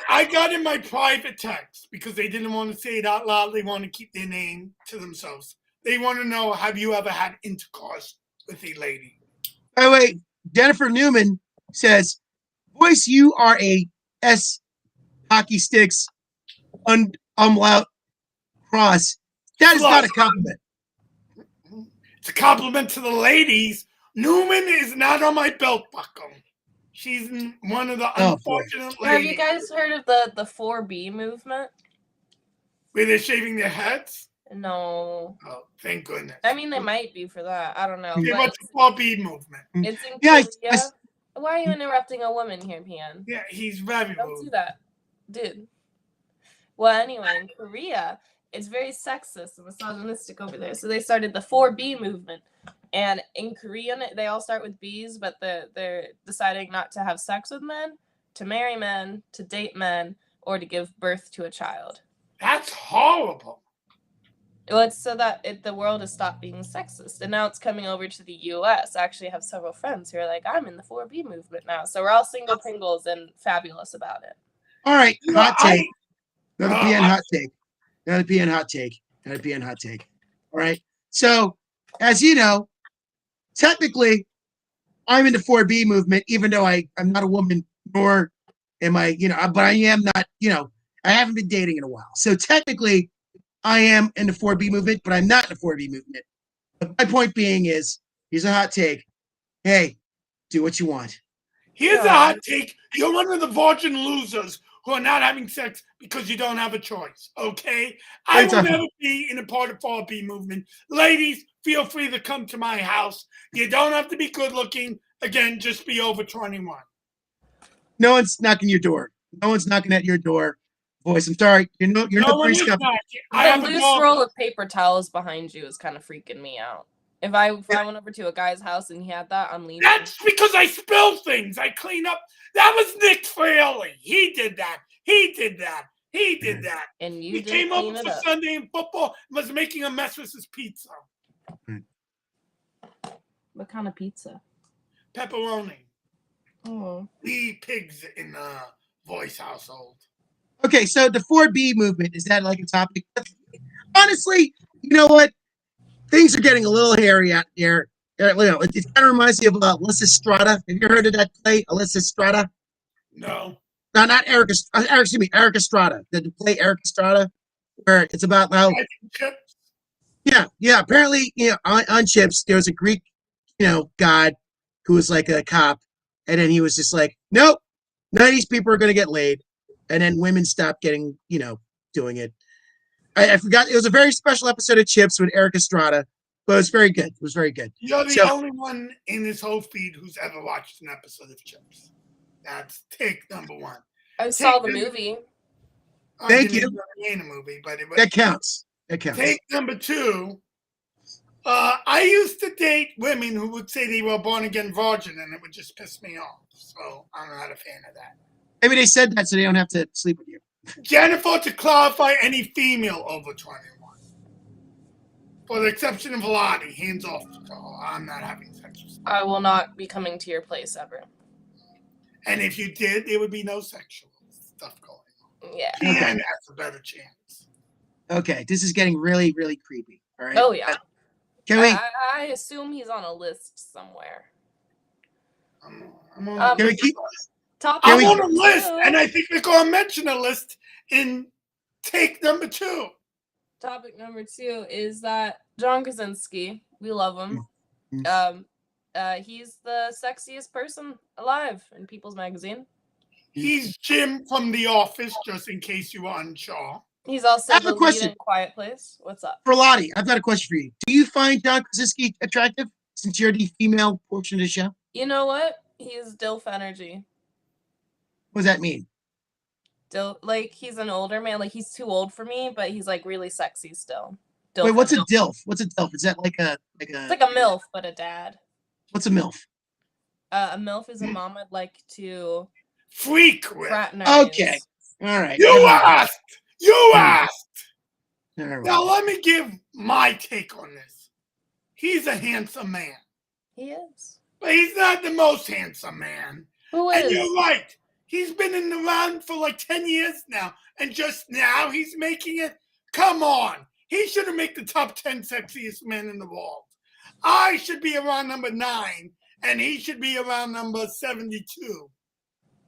I got in my private text because they didn't want to say it out loud. They want to keep their name to themselves. They want to know, have you ever had intercourse with a lady?
By the way, Jennifer Newman says, "Voice, you are a S hockey sticks umlaut cross." That is not a compliment.
It's a compliment to the ladies. Newman is not on my belt buckle. She's one of the unfortunate ladies.
Have you guys heard of the 4B movement?
Where they're shaving their heads?
No.
Oh, thank goodness.
I mean, they might be for that. I don't know.
Okay, what's the 4B movement?
It's in Korea. Why are you interrupting a woman here, PN?
Yeah, he's very rude.
Don't do that, dude. Well, anyway, in Korea, it's very sexist and misogynistic over there. So they started the 4B movement. And in Korean, they all start with B's, but they're deciding not to have sex with men, to marry men, to date men, or to give birth to a child.
That's horrible.
Well, it's so that the world has stopped being sexist. And now it's coming over to the U.S. I actually have several friends who are like, I'm in the 4B movement now. So we're all single Pringles and fabulous about it.
All right, hot take. Got to be in hot take. Got to be in hot take. Got to be in hot take. All right. So, as you know, technically, I'm in the 4B movement, even though I'm not a woman, nor am I, but I am not, I haven't been dating in a while. So technically, I am in the 4B movement, but I'm not in the 4B movement. But my point being is, here's a hot take. Hey, do what you want.
Here's a hot take. You're one of the virgin losers who are not having sex because you don't have a choice, okay? I will never be in a part of 4B movement. Ladies, feel free to come to my house. You don't have to be good looking. Again, just be over 21.
No one's knocking your door. No one's knocking at your door. Voice, I'm sorry. You're not free stuff.
The loose roll of paper towels behind you is kind of freaking me out. If I went over to a guy's house and he had that, I'm leaving.
That's because I spill things. I clean up. That was Nick Fraley. He did that.
And he
came over for Sunday in football and was making a mess with his pizza.
What kind of pizza?
Pepperoni.
Oh.
We pigs in the Voice household.
Okay, so the 4B movement, is that like a topic? Honestly, you know what? Things are getting a little hairy out there. It kind of reminds me of Lysistrata. Have you heard of that play, Lysistrata?
No.
No, not Eric. Excuse me, Eric Estrada. The play Eric Estrada, where it's about how yeah. Apparently, on ships there was a Greek, god who was like a cop, and then he was just like, nope, none of these people are going to get laid, and then women stopped getting, doing it. I forgot. It was a very special episode of Chips with Eric Estrada, but it was very good. It was very good.
You're the
So,
only one in this whole feed who's ever watched an episode of Chips. That's take number one.
I saw the movie.
Thank you.
In a movie, but
that counts. That counts.
Take number two. I used to date women who would say they were born again virgin, and it would just piss me off. So I'm not a fan of that.
Maybe they said that so they don't have to sleep with you.
Jennifer, to clarify, any female over 21. For the exception of Lottie, hands off to her. I'm not having sex with her.
I will not be coming to your place ever.
And if you did, there would be no sexual stuff going on.
Yeah.
And that's a better chance.
Okay, this is getting really, really creepy. All right.
Oh yeah.
Can we?
I assume he's on a list somewhere.
I'm on
Can we keep?
on a list, and I think we're going to mention a list in take number two.
Topic number two is that John Krasinski, we love him. He's the sexiest person alive in People's Magazine.
He's Jim from The Office, just in case you were unsure.
He's also the lead in Quiet Place. What's up?
For Lottie, I've got a question for you. Do you find John Krasinski attractive since you're the female portion of the show?
You know what? He's DILF energy.
What does that mean?
Like, he's an older man. Like, he's too old for me, but he's like really sexy still.
DILF. Wait, what's a DILF? What's a DILF? Is that like a
It's like a MILF, but a dad.
What's a MILF?
A MILF is a mom I'd like to
freak with.
Fraternize.
Okay. All right.
You asked. You asked.
All right.
Now let me give my take on this. He's a handsome man.
He is.
But he's not the most handsome man.
Who is?
And you're right. He's been in the round for like 10 years now. And just now he's making it. Come on. He should have made the top 10 sexiest men in the world. I should be around number 9. And he should be around number 72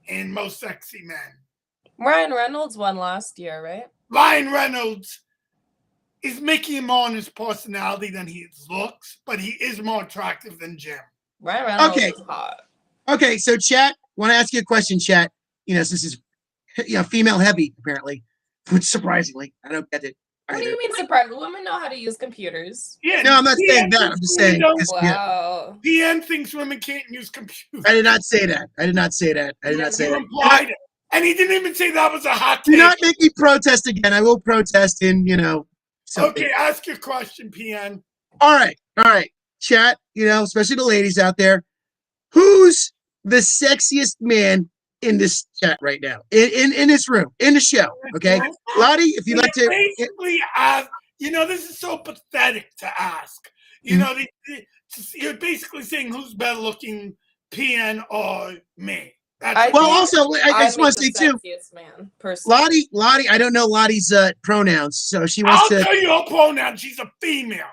in most sexy men.
Ryan Reynolds won last year, right?
Ryan Reynolds is making him more on his personality than he looks, but he is more attractive than Jim.
Ryan Reynolds is hot.
Okay, so chat, want to ask you a question, chat. Since it's female heavy, apparently, which surprisingly, I don't get it.
What do you mean surprising? Women know how to use computers.
Yeah,
no, I'm not saying that. I'm just saying.
Wow.
PN thinks women can't use computers.
I did not say that. I did not say that.
Implied it. And he didn't even say that was a hot take.
Do not make me protest again. I will protest in, something.
Okay, ask your question, PN.
All right. Chat, especially the ladies out there. Who's the sexiest man in this chat right now? In this room, in the show, okay? Lottie, if you'd like to...
Basically, this is so pathetic to ask. You're basically saying who's better looking, PN or me. I
just want to say too,
man, personally.
Lottie, I don't know Lottie's pronouns, so she wants
I'll tell you her pronoun. She's a female.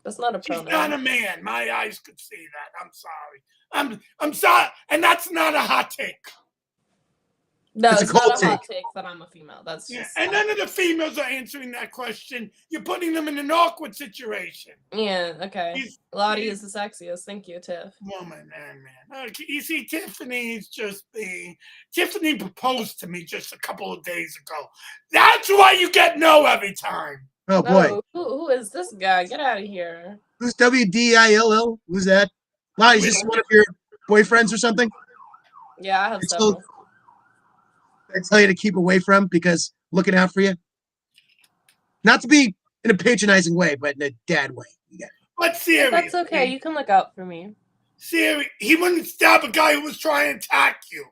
That's not a pronoun.
She's not a man. My eyes could see that. I'm sorry. I'm sorry, and that's not a hot take.
No, it's not a hot take that I'm a female. That's just
and none of the females are answering that question. You're putting them in an awkward situation.
Yeah, okay. Lottie is the sexiest. Thank you, Tiff.
Woman, man. You see, Tiffany proposed to me just a couple of days ago. That's why you get no every time.
Oh, boy.
Who is this guy? Get out of here.
Who's WDILL? Who's that? Lottie, is this one of your boyfriends or something?
Yeah, I have several.
I tell you to keep away from because looking out for you. Not to be in a patronizing way, but in a dad way. Yeah.
But serious.
That's okay. You can look out for me.
Serious. He wouldn't stab a guy who was trying to attack you.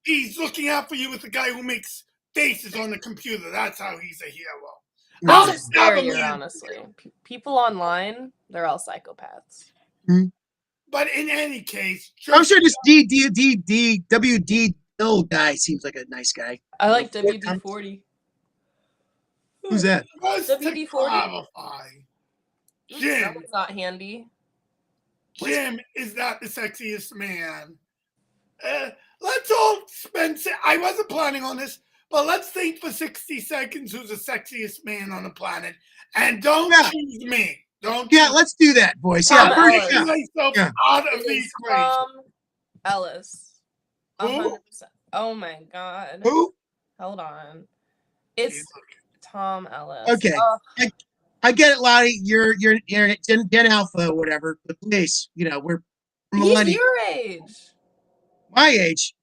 He's looking out for you with the guy who makes faces on the computer. That's how he's a hero.
That's scarier, honestly. People online, they're all psychopaths.
Mm-hmm.
But in any case,
I'm sure this WD guy seems like a nice guy.
I like WD-40.
Who's that?
WD-40.
That was
not handy.
Jim is not the sexiest man. Let's all spend. I wasn't planning on this, but let's think for 60 seconds who's the sexiest man on the planet, and don't choose me. Don't.
Yeah, let's do that, boys.
Tom
Yeah,
Ellis.
Take myself out of the
It's
equation.
Tom Ellis.
Who?
100%. Oh my god.
Who?
Hold on. It's Tom Ellis.
Okay. I get it, Lottie. You're Gen Alpha or whatever, but please, we're
He's
millennials.
your age.
My age.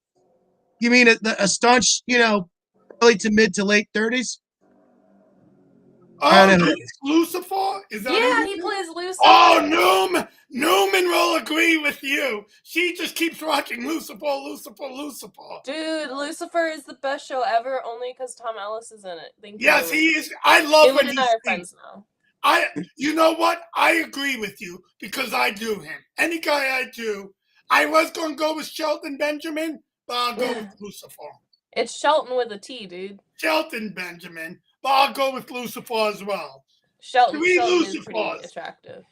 You mean a staunch, early to mid to late 30s?
Oh, he's Lucifer? Is that
Yeah, he plays Lucifer.
Oh, Newman will agree with you. She just keeps watching Lucifer.
Dude, Lucifer is the best show ever, only because Tom Ellis is in it. Thank you.
Yes, he is. I love when
and I are friends now.
You know what? I agree with you because I do him. Any guy I do. I was going to go with Shelton Benjamin, but I'll go with Lucifer.
It's Shelton with a T, dude.
Shelton Benjamin, but I'll go with Lucifer as well.
Shelton is pretty attractive.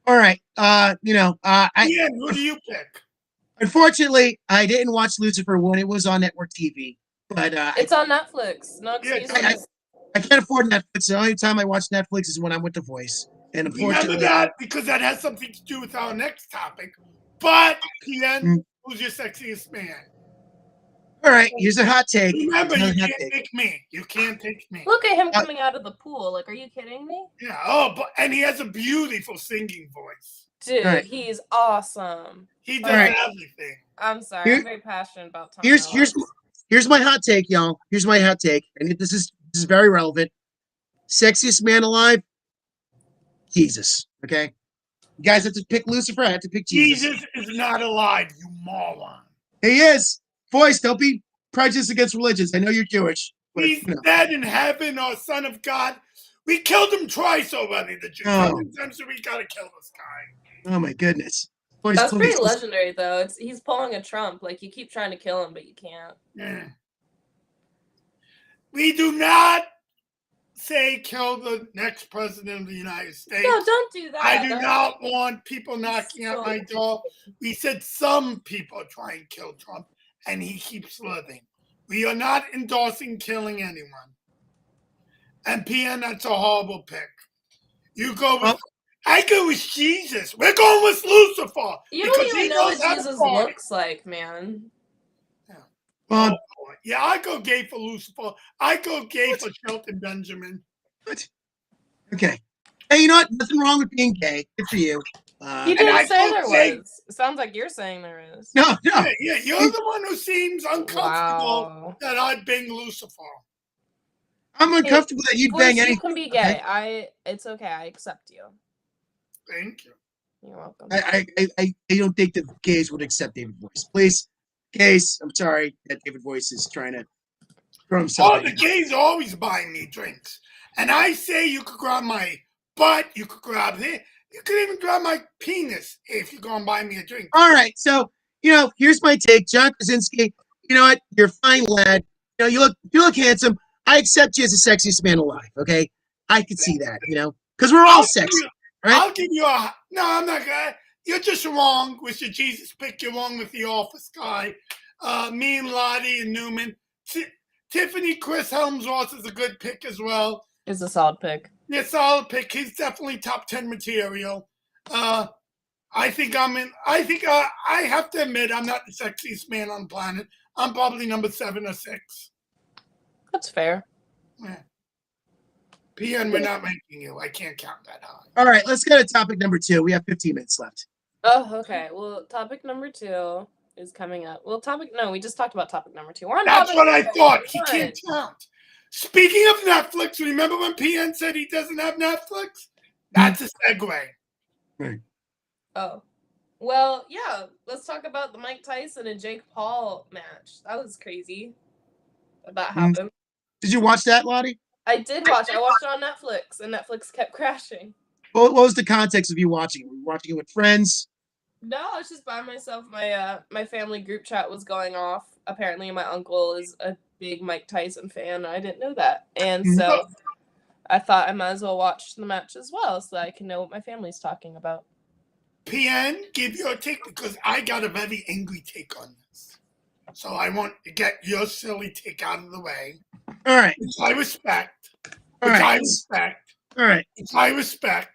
All right.
Ian, who do you pick?
Unfortunately, I didn't watch Lucifer when it was on network TV, but
it's on Netflix. No excuses.
I can't afford Netflix. The only time I watch Netflix is when I'm with The Voice. And unfortunately,
remember that because that has something to do with our next topic. But PN, who's your sexiest man?
All right, here's a hot take.
Remember, you can't take me. You can't take me.
Look at him coming out of the pool. Like, are you kidding me?
Yeah. And he has a beautiful singing voice.
Dude, he's awesome.
He does everything.
I'm sorry. I'm very passionate about Tom.
Here's my hot take, y'all. Here's my hot take, and this is very relevant. Sexiest man alive, Jesus. Okay, you guys have to pick Lucifer. I have to pick Jesus.
Jesus is not alive, you moron.
He is. Voice, don't be prejudiced against religions. I know you're Jewish. But,
he's dead in heaven, or Son of God. We killed him twice already, the Jews. Sometimes we gotta kill this guy.
Oh my goodness. Voice,
that's pretty legendary, though. He's pulling a Trump. Like, you keep trying to kill him, but you can't.
Yeah. We do not say kill the next president of the United States.
No, don't do that.
I do not want people knocking at my door. We said some people try and kill Trump, and he keeps living. We are not endorsing killing anyone. And PN, that's a horrible pick. You go with... I go with Jesus. We're going with Lucifer.
You don't even know what Jesus looks like, man.
Yeah. Yeah, I go gay for Lucifer. I go gay for Shelton Benjamin.
What? Okay. Hey, you know what? Nothing wrong with being gay. Good for you.
You didn't say there was. It sounds like you're saying there is.
No.
Yeah, you're the one who seems uncomfortable that I'd bang Lucifer.
I'm uncomfortable that you'd bang anything.
You can be gay. Okay? It's okay. I accept you.
Thank you.
You're welcome.
I don't think the gays would accept David Voice. Please, gays, I'm sorry that David Voice is trying to throw himself.
Oh, the gays are always buying me drinks. And I say you could grab my butt, you could grab it. You could even grab my penis if you're going to buy me a drink.
All right. So, here's my take. John Krasinski, you know what? You're a fine lad. You look handsome. I accept you as the sexiest man alive, okay? I can see that, because we're all sexy. Right?
I'll give you no, I'm not gonna. You're just wrong with your Jesus pick. You're wrong with the Office guy. Me and Lottie and Newman. Tiffany Chris Helmsworth is a good pick as well.
It's a solid pick.
Yeah, solid pick. He's definitely top 10 material. I think I have to admit I'm not the sexiest man on the planet. I'm probably number 7 or 6.
That's fair.
Yeah. PN, we're not ranking you. I can't count that high.
All right, let's go to topic number 2. We have 15 minutes left.
Oh, okay. Well, topic number 2 is coming up. Well, we just talked about topic number 2. We're on
That's what I thought. He can't count. Speaking of Netflix, remember when PN said he doesn't have Netflix? That's a segue.
Right.
Oh. Well, yeah. Let's talk about the Mike Tyson and Jake Paul match. That was crazy. That happened.
Did you watch that, Lottie?
I did watch it. I watched it on Netflix, and Netflix kept crashing.
What was the context of you watching it? Were you watching it with friends?
No, I was just by myself. My family group chat was going off. Apparently, my uncle is a big Mike Tyson fan. I didn't know that. And so I thought I might as well watch the match as well so that I can know what my family's talking about.
PN, give your take because I got a very angry take on this. So I want to get your silly take out of the way.
All right.
Which I respect.
All
Which
right.
I respect.
All right.
Which I respect.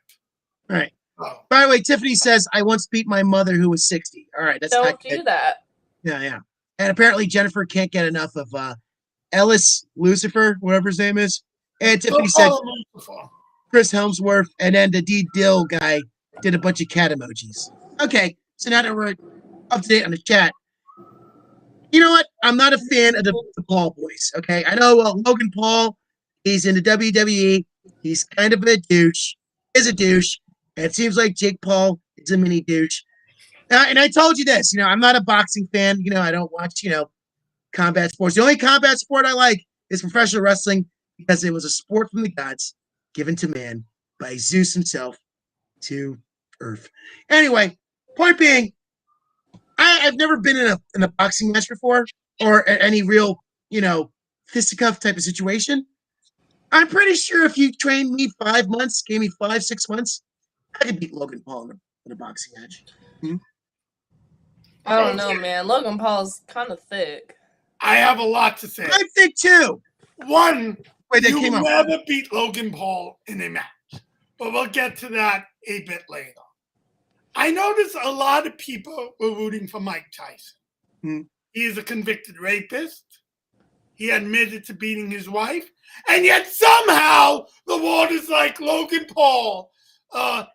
All right.
Oh.
By the way, Tiffany says, I once beat my mother who was 60. All right. That's
Don't do that.
Yeah. And apparently Jennifer can't get enough of Ellis Lucifer, whatever his name is. And Tiffany said Chris Helmsworth, and then the D Dill guy did a bunch of cat emojis. Okay, so now that we're up to date on the chat, you know what? I'm not a fan of the Paul boys. Okay, I know Logan Paul, he's in the WWE. He's kind of a douche. Is a douche. And it seems like Jake Paul is a mini douche. And I told you this. I'm not a boxing fan. I don't watch combat sports. The only combat sport I like is professional wrestling because it was a sport from the gods given to man by Zeus himself to Earth. Anyway, point being, I've never been in a boxing match before or any real, fisticuff type of situation. I'm pretty sure if you trained me 5 months, gave me 5-6 months, I could beat Logan Paul in a boxing match.
I don't know, man. Logan Paul's kind of thick.
I have a lot to say.
I'm thick too.
One,
Wait, that
you
came up.
never beat Logan Paul in a match, but we'll get to that a bit later. I noticed a lot of people were rooting for Mike Tyson. He is a convicted rapist. He admitted to beating his wife, and yet somehow the world is like Logan Paul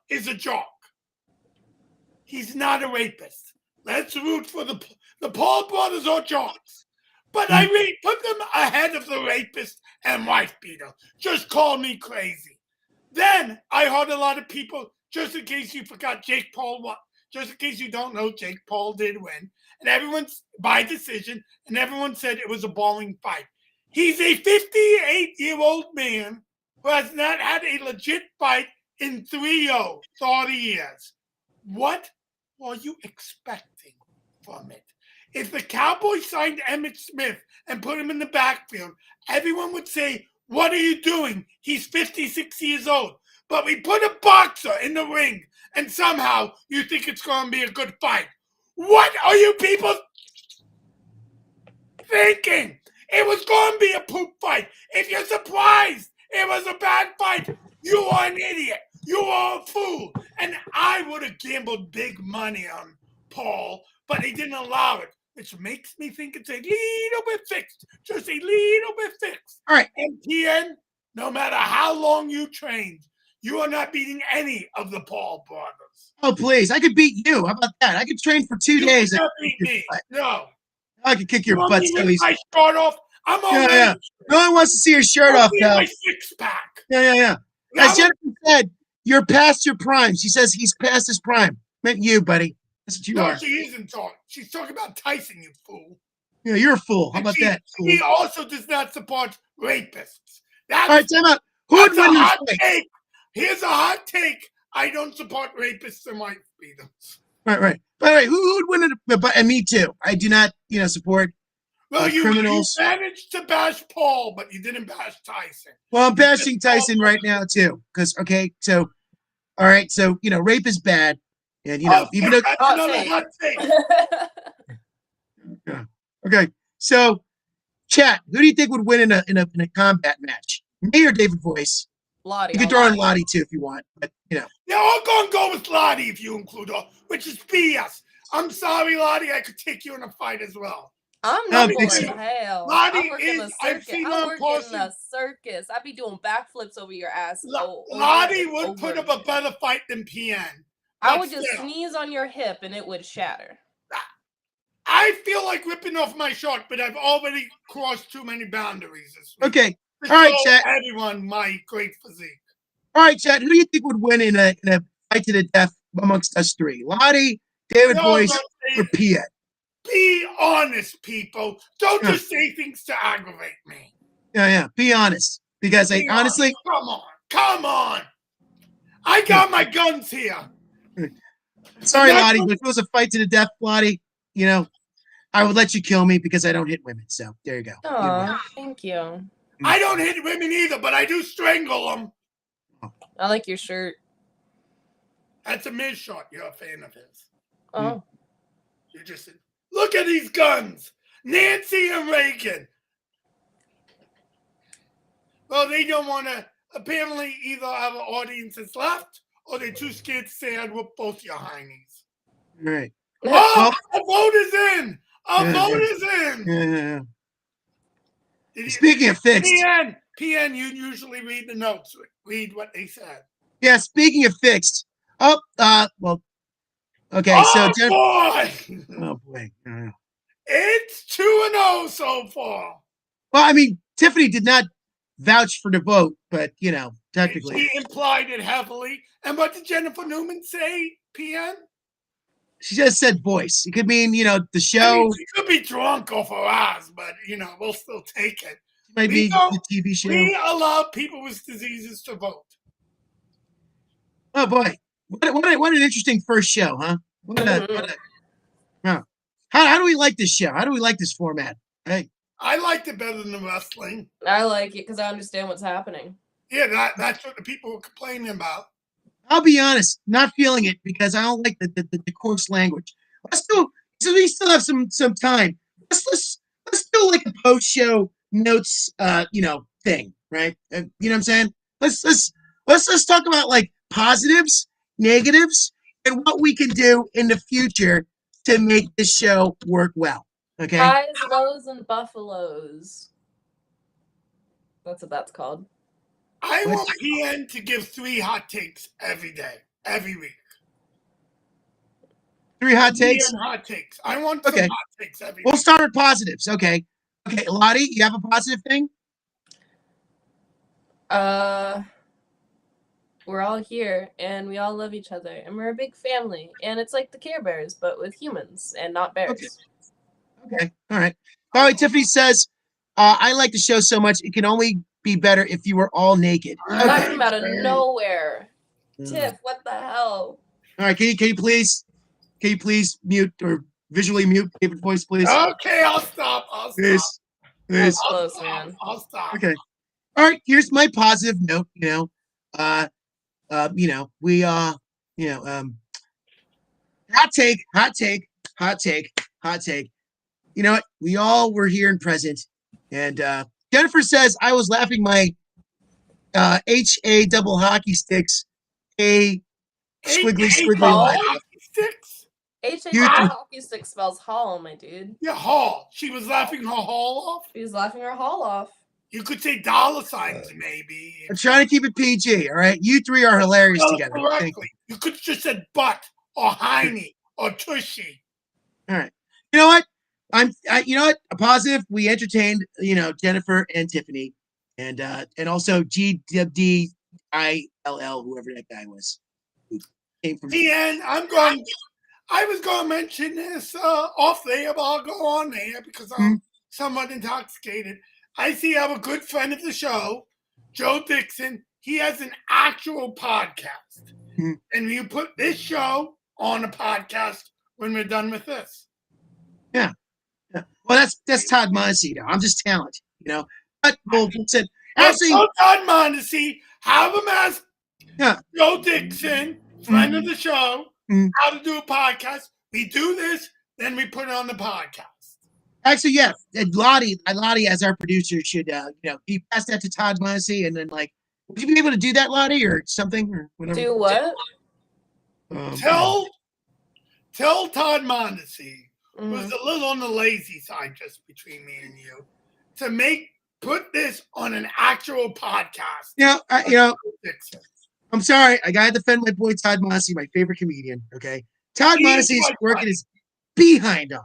is a jock. He's not a rapist. Let's root for the Paul brothers or jocks. But I put them ahead of the rapist and wife beater. Just call me crazy. Then I heard a lot of people, just in case you forgot, Jake Paul won. Just in case you don't know, Jake Paul did win. And everyone's by decision, and everyone said it was a boring fight. He's a 58-year-old man who has not had a legit fight in 30 years. What were you expecting from it? If the Cowboys signed Emmitt Smith and put him in the backfield, everyone would say, what are you doing? He's 56 years old. But we put a boxer in the ring, and somehow you think it's going to be a good fight. What are you people thinking? It was going to be a poop fight. If you're surprised it was a bad fight, you are an idiot. You are a fool. And I would have gambled big money on Paul, but he didn't allow it, which makes me think it's a little bit fixed. Just a little bit fixed.
All right.
And PN, no matter how long you trained, you are not beating any of the Paul brothers.
Oh, please. I could beat you. How about that? I could train for 2 days.
You beat me. No.
I could kick your butt so easy.
I start off. I'm already.
Yeah. No one wants to see your shirt off, though.
My six-pack.
Yeah. As Jennifer said, you're past your prime. She says he's past his prime. Meant you, buddy. That's what you are.
No, she isn't talking. She's talking about Tyson, you fool.
Yeah, you're a fool. How about that? Fool?
He also does not support rapists.
All right, time out. Who would win this fight?
Here's a hot take. I don't support rapists and wife beaters.
Right. By the way, who would win it? And me too. I do not, support criminals.
You managed to bash Paul, but you didn't bash Tyson.
Well, I'm bashing Tyson right now too, because all right, so rape is bad, and even though
hot take.
Yeah. Okay, so chat, who do you think would win in a combat match? Me or David Voice?
Lottie.
You can throw in Lottie too if you want, but
Yeah, I'm gonna go with Lottie if you include her, which is BS. I'm sorry, Lottie. I could take you in a fight as well.
I'm not going to hell.
Lottie
I've seen her in the circus. I'd be doing backflips over your ass.
Lottie would put up a better fight than PN.
I would just sneeze on your hip and it would shatter.
I feel like ripping off my shirt, but I've already crossed too many boundaries this week.
Okay. All right, chat.
Everyone, my great physique.
All right, chat. Who do you think would win in a fight to the death amongst us three? Lottie, David Boyce, or PN?
Be honest, people. Don't just say things to aggravate me.
Yeah. Be honest, because honestly,
come on. I got my guns here.
Sorry, Lottie, but if it was a fight to the death, Lottie, I would let you kill me because I don't hit women. So there you go.
Oh, thank you.
I don't hit women either, but I do strangle them.
I like your shirt.
That's a Miz shot. You're a fan of his.
Oh.
You just said, look at these guns. Nancy and Reagan. Well, they don't want to apparently either have an audience that's left or they're too scared to say I'd whoop both your heinies.
Right.
Oh, a vote is in. A vote is in.
Speaking of fixed.
PN, you usually read the notes. Read what they said.
Yeah, speaking of fixed. Oh, well, okay,
oh,
so
boy!
Oh, boy.
It's 2-0 so far.
Well, I mean, Tiffany did not vouch for the vote, but, technically.
She implied it heavily. And what did Jennifer Newman say, PN?
She just said voice. It could mean, the show.
I mean, she could be drunk off her ass, but, we'll still take it.
Might be the TV show.
We allow people with diseases to vote.
Oh, boy. What an interesting first show, huh? How do we like this show? How do we like this format? Hey.
I liked it better than wrestling.
I like it because I understand what's happening.
Yeah, that's what the people were complaining about.
I'll be honest, not feeling it because I don't like the coarse language. So we still have some time. Let's do like a post show notes, thing, right? You know what I'm saying? Let's talk about like positives, negatives, and what we can do in the future to make this show work well. Okay.
Highs, lows, and buffaloes. That's what that's called.
I want PN to give 3 hot takes every day, every week.
3 hot takes?
Hot takes. I want some hot takes every week.
We'll start with positives. Okay, Lottie, you have a positive thing?
We're all here, and we all love each other, and we're a big family, and it's like the Care Bears, but with humans and not bears.
Okay. All right. By the way, Tiffany says, I like the show so much, it can only be better if you were all naked.
That came out of nowhere. Tiff, what the hell?
All right, can you please mute or visually mute David voice, please?
Okay, I'll stop.
Please.
That's close, man.
I'll stop.
Okay. All right, here's my positive note, we hot take. You know what? We all were here and present. And Jennifer says I was laughing my HA double hockey sticks, a squiggly
hockey sticks.
HA double hockey stick spells hall, my dude.
Yeah, hall. She was laughing her hall off.
She was laughing her hall off.
You could say dollar signs, maybe.
I'm trying to keep it PG, all right? You three are hilarious together.
Correctly. You could have just said butt or hiney or tushy.
All right. You know what? A positive. We entertained, Jennifer and Tiffany, and also GWDILL, whoever that guy was. Who came from
I was going to mention this off there, but I'll go on there because I'm somewhat intoxicated. I see I have a good friend of the show, Joe Dixon. He has an actual podcast. And you put this show on a podcast when we're done with this.
Yeah. Well, that's Todd Mondesi, though. I'm just talent, But actually,
Todd Mondesi, have him as Joe Dixon, friend of the show, how to do a podcast. We do this, then we put it on the podcast.
Actually, yeah. Lottie, as our producer, should he pass that to Todd Mondesi, and then would you be able to do that, Lottie, or something, or whatever?
Do what?
Tell Todd Mondesi, who's a little on the lazy side, just between me and you, to put this on an actual podcast.
I'm sorry, I gotta defend my boy Todd Mondesi, my favorite comedian. Okay, Todd Mondesi is working his behind off.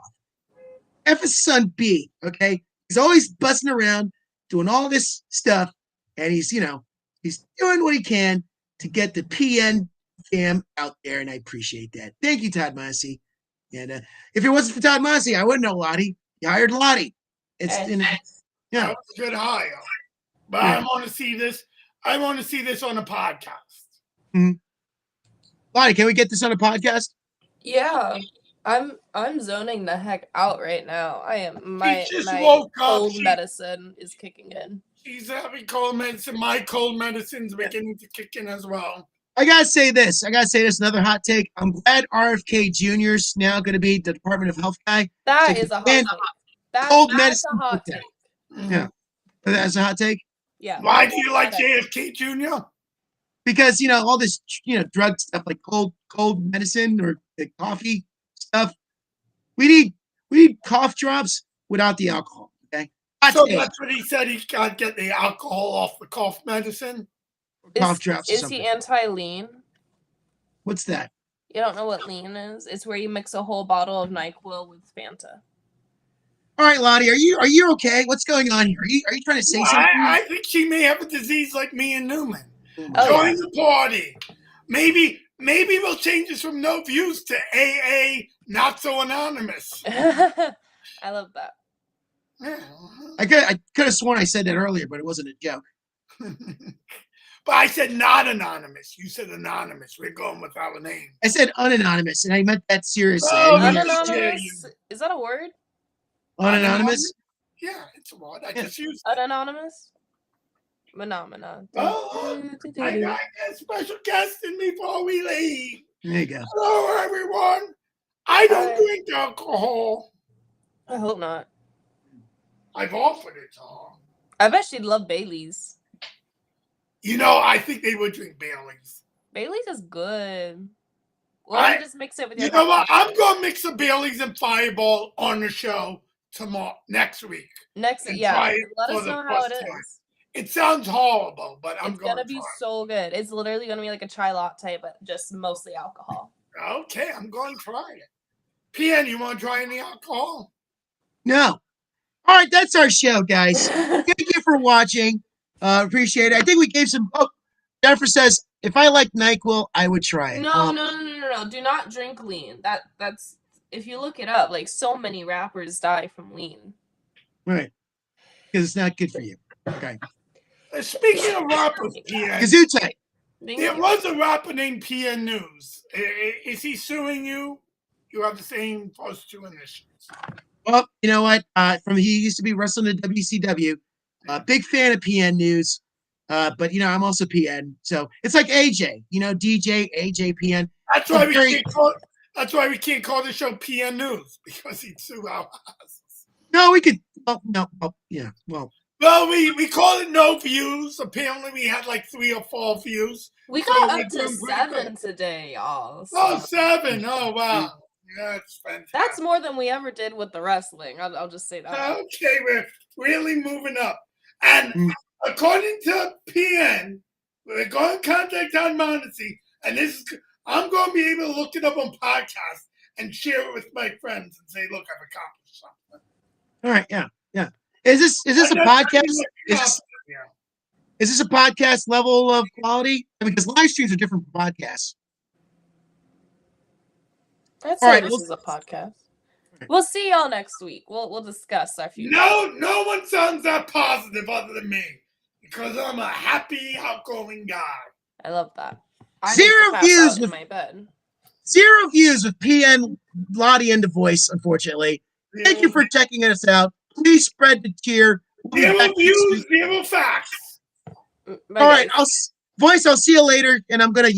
F his son B, okay? He's always busting around, doing all this stuff, and he's doing what he can to get the PN fam out there, and I appreciate that. Thank you, Todd Mondesi. And if it wasn't for Todd Mondesi, I wouldn't know Lottie. You hired Lottie.
That was a good hire. But I want to see this. I want to see this on a podcast.
Lottie, can we get this on a podcast?
Yeah. I'm zoning the heck out right now. I am. My cold medicine is kicking in.
She's having cold medicine. My cold medicine's beginning to kick in as well.
I gotta say this. Another hot take. I'm glad RFK Jr. is now going to be the Department of Health guy.
That is a hot take. That's
Cold
a
medicine.
hot take.
Yeah, that's a hot take.
Yeah.
Why do you like JFK Jr.?
Because all this drug stuff like cold medicine or the coffee stuff. We need cough drops without the alcohol. Okay.
So that's what he said. He's got to get the alcohol off the cough medicine.
Cough drops.
Is he anti-lean?
What's that?
You don't know what lean is? It's where you mix a whole bottle of NyQuil with Fanta.
All right, Lottie, are you okay? What's going on here? Are you trying to say something?
I think she may have a disease like me and Newman.
Oh,
Join the party. Maybe we'll change this from no views to AA, not so anonymous.
I love that.
Yeah.
I could have sworn I said that earlier, but it wasn't a joke.
But I said not anonymous. You said anonymous. We're going with our name.
I said unanonymous, and I meant that seriously.
Oh,
Unanonymous? Is that a word?
Unanonymous?
Yeah, it's a word. I just used
it. Unanonymous? Phenomena.
Oh, I got a special guest in before we leave.
There you go.
Hello, everyone. I don't drink alcohol.
I hope not.
I've offered it to her.
I bet she'd love Bailey's.
I think they would drink Bailey's.
Bailey's is good. Well, just mix it with your.
You know what? I'm gonna mix a Bailey's and Fireball on the show next week.
Let us know how it is.
It sounds horrible, but it's
gonna be so good. It's literally gonna be like a chai latte, but just mostly alcohol.
Okay, I'm going to try it. PN, you want to try any alcohol?
No. All right, that's our show, guys. Thank you for watching. Appreciate it. I think we gave some. Oh, Jennifer says if I like NyQuil, I would try it.
No. Do not drink lean. That's if you look it up, like so many rappers die from lean.
Right. Because it's not good for you. Okay.
Speaking of rappers, PN.
Gesundheit.
There was a rapper named PN News. Is he suing you? You have the same first two initials.
Well, you know what? He used to be wrestling in WCW. Big fan of PN News. But I'm also PN. So it's like AJ, DJ, AJ, PN.
That's why we can't call the show PN News, because he'd sue our asses.
No, we could. No. Yeah.
Well, we call it no views. Apparently, we had like 3 or 4 views.
We got up to 7 today, y'all. So.
Oh, 7! Oh, wow. Yeah, that's fantastic.
That's more than we ever did with the wrestling. I'll just say that.
Okay, we're really moving up. And according to PN, we're going to contact Don Mondesi, and I'm going to be able to look it up on podcasts and share it with my friends and say, look, I've accomplished something.
All right, yeah. Is this a podcast? Is this a podcast level of quality? Because live streams are different from podcasts.
I'd say this is a podcast. We'll see y'all next week. We'll discuss our future.
No one sounds that positive other than me, because I'm a happy, outgoing guy.
I love that.
Zero views
in my bed.
0 views with PN, Lottie, and the voice. Unfortunately, thank you for checking us out. Please spread the cheer.
0 views, 0 facts.
All right, I'll see you later, and I'm gonna.